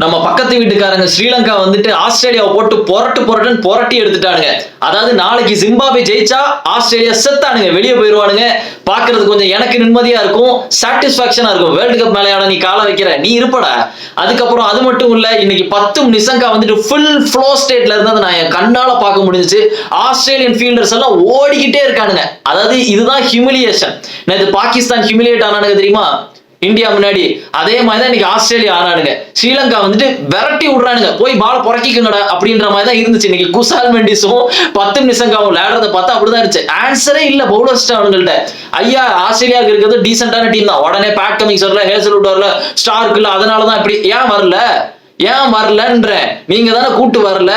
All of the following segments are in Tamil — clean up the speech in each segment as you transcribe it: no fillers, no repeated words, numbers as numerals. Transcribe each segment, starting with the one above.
நம்ம பக்கத்து வீட்டுக்காரங்க ஸ்ரீலங்கா வந்துட்டு ஆஸ்திரேலியாவை போட்டு புரட்டுன்னு புரட்டி எடுத்துட்டானுங்க. அதாவது நாளைக்கு ஜிம்பாப்வே ஜெயிச்சா ஆஸ்திரேலியா செத்தானுங்க, வெளியே போயிருவானுங்க. பாக்குறது கொஞ்சம் எனக்கு நிம்மதியா இருக்கும், சாட்டிஸ்பாக்சனா இருக்கும். வேர்ல்டு கப் மேலையான நீ கால வைக்கிற, நீ இருப்படா. அதுக்கப்புறம் அது மட்டும் இல்ல, இன்னைக்கு 10 நிசங்கா வந்துட்டு ஃபுல் ஃப்ளோ ஸ்டேட்ல இருந்தது நான் என் கண்ணால பார்க்க முடிஞ்சுச்சு. ஆஸ்திரேலியன் ஃபீல்டர்ஸ் எல்லாம் ஓடிக்கிட்டே இருக்கானுங்க. அதாவது இதுதான் ஹியூமிலியேஷன். நேற்று பாகிஸ்தான் ஹியூமிலியேட் ஆனானுங்க தெரியுமா இந்தியா முன்னாடி, அதே மாதிரி தான் இன்னைக்கு ஆஸ்திரேலியா ஆனானுங்க. ஸ்ரீலங்கா வந்துட்டு விரட்டி விடுறானுங்க, போய் பால புறக்கிக்கங்கடா அப்படின்ற மாதிரி தான் இருந்துச்சு. இன்னைக்கு குசால் மெண்டிஸும் 10 நிசங்காவும் விளையாடுறத பார்த்தா அப்படிதான் இருந்துச்சு. ஆன்சரே இல்ல பவுலர்ஸ் அவங்கள்ட்ட. ஐயா ஆஸ்திரேலியாவுக்கு இருக்கிறது டீசென்டான டீம் தான், உடனே பேட் கமிங்ஸ் வரல, ஹேசல்வுட் வரல, ஸ்டார்க் இல்ல, அதனாலதான் இப்படி. ஏன் வரலன்ற, நீங்க தானே கூட்டு வரல.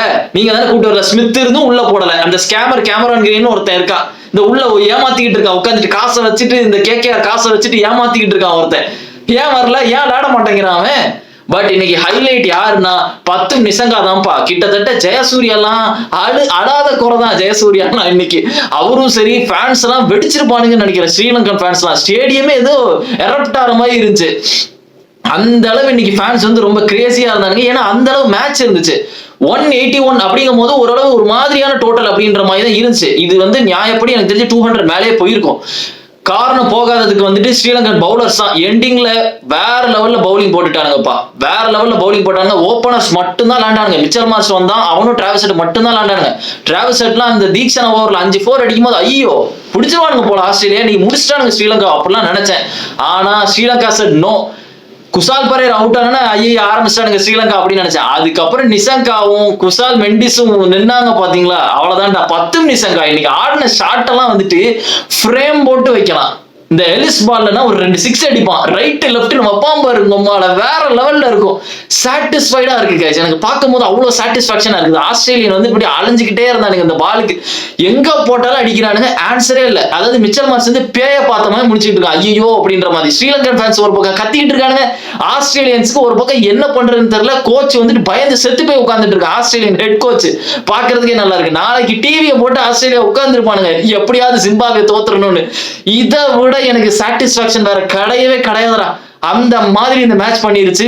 ஸ்மித் இருந்தும் உள்ள போடல. அந்த ஸ்கேமர் கேமரான் கிரீன் ஒருத்தன் இருக்கான், இந்த உள்ள ஏமாத்திக்கிட்டு இருக்கான், உட்காந்துட்டு காசை வச்சுட்டு, இந்த கேகேஆர் காசை வச்சுட்டு ஏமாத்திக்கிட்டு இருக்கான் ஒருத்தன். ஏன் வரல, ஏன் விளையாட மாட்டேங்கிறான் அவன். பட் இன்னைக்கு ஹைலைட் யாருன்னா 10 நிசங்கா தான்ப்பா. கிட்டத்தட்ட ஜெயசூர்யாலாம் அழாத குறைதான் ஜெயசூர்யாலாம். இன்னைக்கு அவரும் சரி, ஃபேன்ஸ் எல்லாம் வெடிச்சிருப்பானுங்கன்னு நினைக்கிறேன். ஸ்ரீலங்கன் ஃபேன்ஸ் எல்லாம் ஸ்டேடியமே ஏதோ எரப்ட் ஆற மாதிரி இருந்துச்சு. அந்த அளவு இன்னைக்கு ஃபேன்ஸ் வந்து ரொம்ப கிரேசியா இருந்தாங்க. ஏன்னா அந்த அளவு மேட்ச் இருந்துச்சு. 181 அப்படிங்கும் போது ஓரளவு ஒரு மாதிரியான டோட்டல் அப்படின்ற மாதிரி தான் இருந்துச்சு. இது வந்து நியாயப்படி எனக்கு தெரிஞ்சு 200 மேலே போயிருக்கும். காரணம் போகாததுக்கு வந்துட்டு ஸ்ரீலங்கன் பவுலர்ஸ் தான் எண்டிங்ல வேற லெவல்ல பவுலிங் போட்டுட்டானுங்கப்பா. வேற லெவல்ல பவுலிங் போட்டாங்க. ஓப்பனர்ஸ் மட்டும் தான் லாண்டானுங்க. மிச்சல் மார்ஷ் வந்தான், அவனும் டிராவிஸ் ஹெட் மட்டும் தான் லாண்டானுங்க. டிராவிஸ் ஹெட்லாம் அந்த தீக்ஷனா ஓவர்ல 5 4 அடிக்கும் போது ஐயோ பிடிச்சிருவானுங்க போல ஆஸ்திரேலியா, நீ முடிச்சிட்டானுங்க ஸ்ரீலங்கா அப்படிலாம் நினைச்சேன். ஆனா Sri Lanka said no. Kusal Perera out ஆனா ஐயா ஆரம்பிச்சானுங்க ஸ்ரீலங்கா அப்படின்னு நினைச்சேன். அதுக்கப்புறம் நிசங்காவும் குசால் மெண்டிஸும் நின்னாங்க பாத்தீங்களா, அவ்வளவுதான்டா. 10 நிசங்கா இன்னைக்கு ஆடின ஷாட் எல்லாம் வந்துட்டு ஃப்ரேம் போட்டு வைக்கலாம். இந்த எலிஸ் பால்னா ஒரு 2 6 அடிப்பான், ரைட் லெஃப்ட் வைப்பான் பாருங்க, வேற லெவல்ல இருக்கும். சாட்டிஸ்ஃபைடா இருக்கு கைஸ், எனக்கு பார்க்கும்போது அவ்வளவு சாட்டிஸ்பாக்சனா இருக்குது. ஆஸ்திரேலியன் வந்து இப்படி அலைஞ்சுக்கிட்டே இருந்தானுங்க இந்த பாலுக்கு, எங்க போட்டாலும் அடிக்கிறானுங்க, ஆன்சரே இல்ல. அதாவது மிச்சல் மார்ஷ் வந்து பேய பார்த்த மாதிரி முடிச்சுட்டு இருக்கான், ஐயோ அப்படின்ற மாதிரி. ஸ்ரீலங்கன் ஃபேன்ஸ் ஒரு பக்கம் கத்திக்கிட்டு இருக்கானுங்க, ஆஸ்திரேலியன்ஸ்க்கு ஒரு பக்கம் என்ன பண்றதுன்னு தெரியல. கோச் வந்துட்டு பயந்து செத்து போய் உட்கார்ந்துட்டு இருக்கான், ஆஸ்திரேலியன் ஹெட் கோச். பாக்குறதுக்கே நல்லா இருக்கு. நாளைக்கு டிவியை போட்டு ஆஸ்திரேலியா உட்கார்ந்து இருப்பானுங்க, எப்படியாவது ஜிம்பாப்வே தோத்துறணும்னு. இதை விட எனக்கு சாட்டிஸ்பாக்சன் வேற கிடையவே கிடையாதுடா. அந்த மாதிரி இந்த மேட்ச் பண்ணிருச்சு.